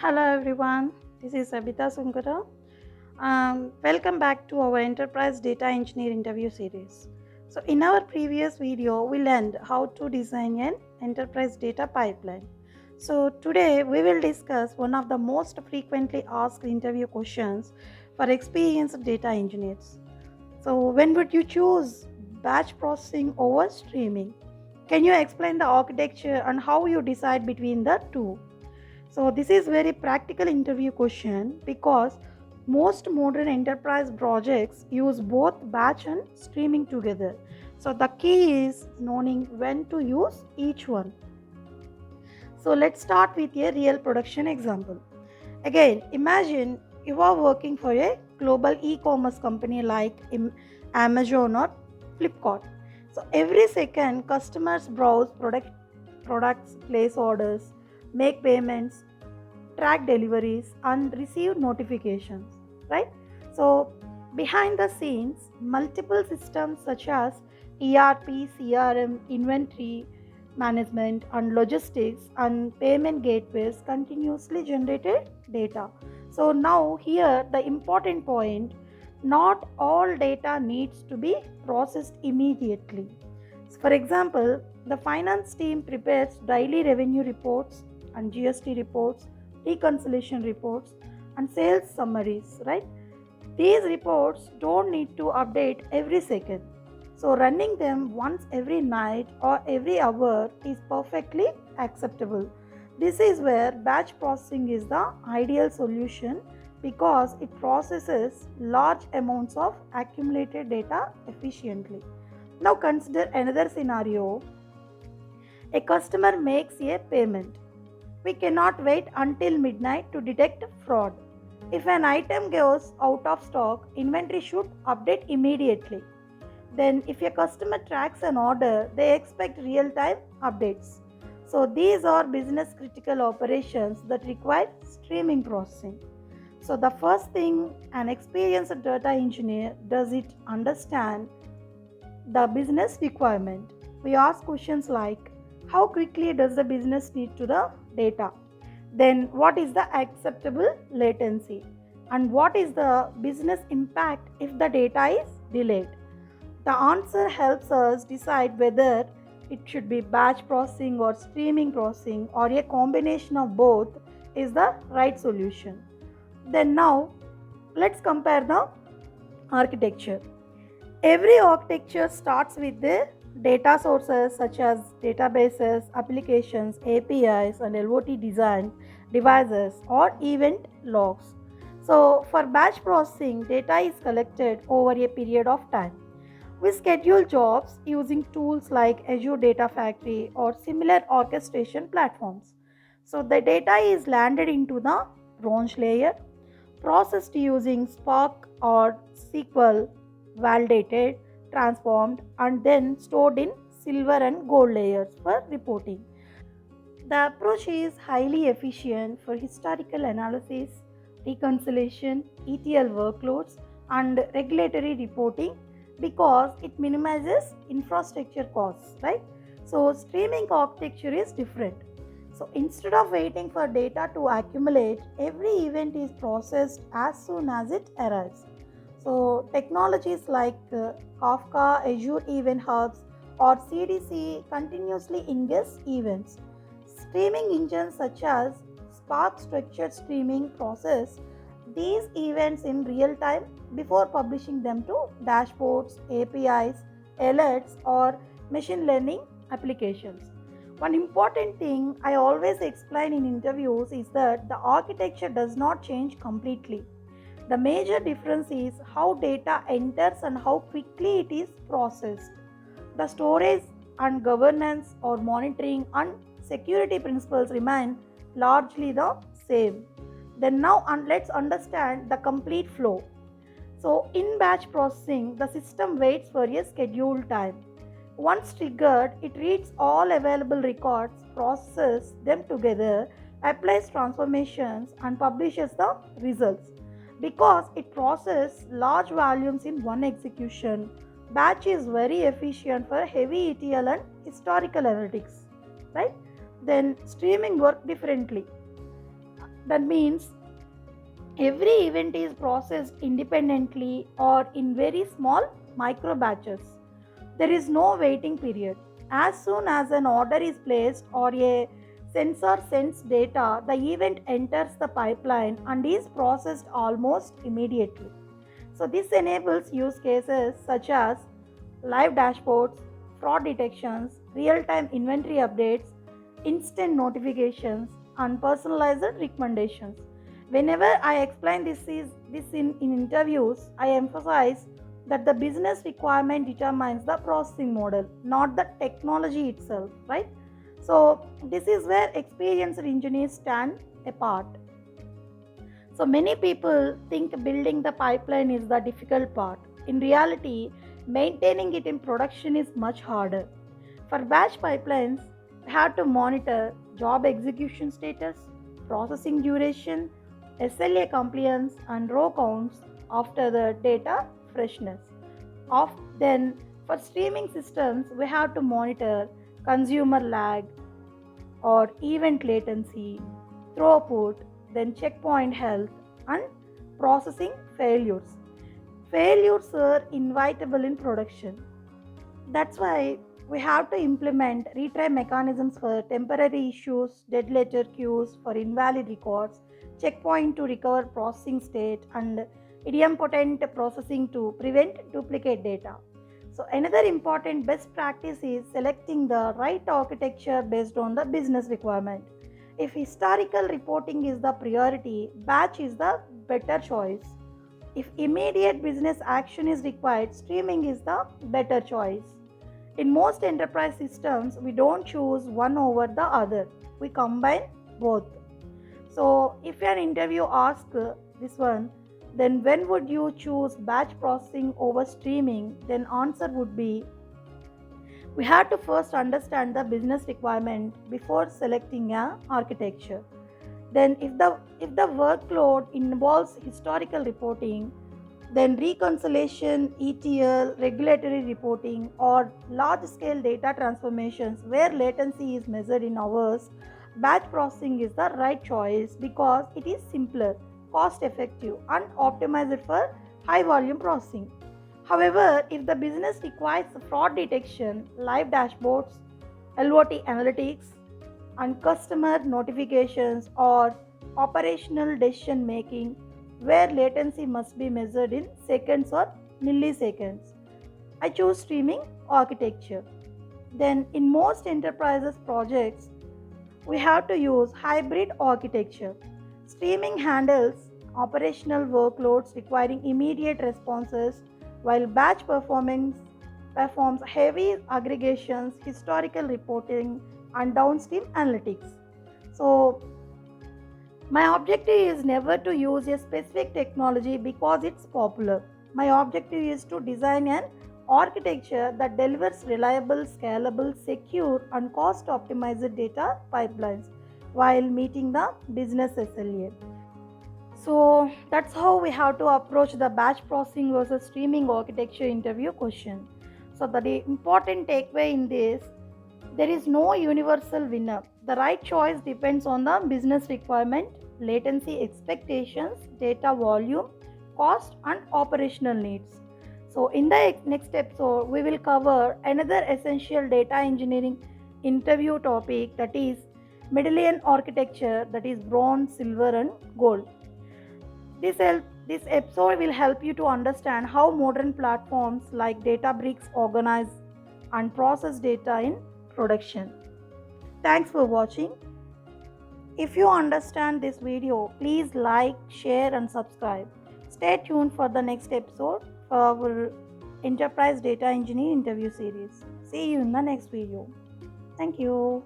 Hello everyone, this is Abhita Sunkara. Welcome back to our Enterprise Data Engineer interview series. So, in our previous video, we learned how to design an enterprise data pipeline. So, today we will discuss one of the most frequently asked interview questions for experienced data engineers. So, when would you choose batch processing over streaming? Can you explain the architecture and how you decide between the two? So this is very practical interview question because most modern enterprise projects use both batch and streaming together. So the key is knowing when to use each one. So let's start with a real production example. Again, imagine you are working for a global e-commerce company like Amazon or Flipkart. So every second customers browse products, place orders, make payments, track deliveries and receive notifications, right? So behind the scenes multiple systems such as ERP, CRM, inventory management and logistics and payment gateways continuously generated data. So now here the important point, not all data needs to be processed immediately. For example, the finance team prepares daily revenue reports and GST reports, reconciliation reports, and sales summaries, right? These reports don't need to update every second. So, running them once every night or every hour is perfectly acceptable. This is where batch processing is the ideal solution because it processes large amounts of accumulated data efficiently. Now, consider another scenario. A customer makes a payment. We cannot wait until midnight to detect fraud. If an item goes out of stock, inventory should update immediately. Then, if a customer tracks an order, they expect real time updates. So, these are business critical operations that require streaming processing. So, the first thing an experienced data engineer does is understand the business requirement. We ask questions like how quickly does the business need to the data? Then what is the acceptable latency? And what is the business impact if the data is delayed? The answer helps us decide whether it should be batch processing or streaming processing or a combination of both is the right solution. Then now let's compare the architecture. Every architecture starts with the data sources such as databases, applications, APIs, and LOT design devices or event logs. So, for batch processing, data is collected over a period of time. We schedule jobs using tools like Azure Data Factory or similar orchestration platforms. So, the data is landed into the branch layer, processed using Spark or SQL, validated, transformed, and then stored in silver and gold layers for reporting. The approach is highly efficient for historical analysis, reconciliation, ETL workloads, and regulatory reporting because it minimizes infrastructure costs, right? So, streaming architecture is different. So, instead of waiting for data to accumulate, every event is processed as soon as it arrives. So, technologies like Kafka, Azure Event Hubs, or CDC continuously ingest events. Streaming engines such as Spark Structured Streaming process these events in real time before publishing them to dashboards, APIs, alerts, or machine learning applications. One important thing I always explain in interviews is that the architecture does not change completely. The major difference is how data enters and how quickly it is processed. The storage and governance or monitoring and security principles remain largely the same. Then now let's understand the complete flow. So in batch processing, the system waits for a scheduled time. Once triggered, it reads all available records, processes them together, applies transformations, and publishes the results. Because it processes large volumes in one execution, batch is very efficient for heavy ETL and historical analytics, right? Then streaming work differently. That means every event is processed independently or in very small micro batches. There is no waiting period. As soon as an order is placed or a sensor sends data, the event enters the pipeline and is processed almost immediately. So, this enables use cases such as live dashboards, fraud detections, real time inventory updates, instant notifications, and personalized recommendations. Whenever I explain this in interviews, I emphasize that the business requirement determines the processing model, not the technology itself, right? So, this is where experienced engineers stand apart. So many people think building the pipeline is the difficult part. In reality, maintaining it in production is much harder. For batch pipelines, we have to monitor job execution status, processing duration, SLA compliance, and row counts after the data freshness. Then, for streaming systems, we have to monitor consumer lag, or event latency, throughput, then checkpoint health, and processing failures. Failures are inevitable in production. That's why we have to implement retry mechanisms for temporary issues, dead letter queues for invalid records, checkpoint to recover processing state, and idempotent processing to prevent duplicate data. So, another important best practice is selecting the right architecture based on the business requirement. If historical reporting is the priority, batch is the better choice. If immediate business action is required, streaming is the better choice. In most enterprise systems, we don't choose one over the other, we combine both. So, if an interview asks this one, then when would you choose batch processing over streaming? Then answer would be, we have to first understand the business requirement before selecting a architecture. Then if the workload involves historical reporting, then reconciliation, ETL, regulatory reporting, or large scale data transformations where latency is measured in hours, batch processing is the right choice because it is simpler, cost effective, and optimized for high volume processing. However, if the business requires fraud detection, live dashboards, LOT analytics, and customer notifications, or operational decision making where latency must be measured in seconds or milliseconds, I choose streaming architecture. Then, in most enterprises projects, we have to use hybrid architecture. Streaming handles operational workloads requiring immediate responses, while batch performance performs heavy aggregations, historical reporting, and downstream analytics. So, my objective is never to use a specific technology because it's popular. My objective is to design an architecture that delivers reliable, scalable, secure, and cost optimized data pipelines while meeting the business SLA. So that's how we have to approach the batch processing versus streaming architecture interview question. So the important takeaway in this, there is no universal winner. The right choice depends on the business requirement, latency expectations, data volume, cost, and operational needs. So in the next episode, we will cover another essential data engineering interview topic, that is Mendelian architecture, that is bronze, silver, and gold. This episode will help you to understand how modern platforms like Databricks organize and process data in production. Thanks for watching. If you understand this video, please like, share, and subscribe. Stay tuned for the next episode for our Enterprise Data Engineer interview series. See you in the next video. Thank you.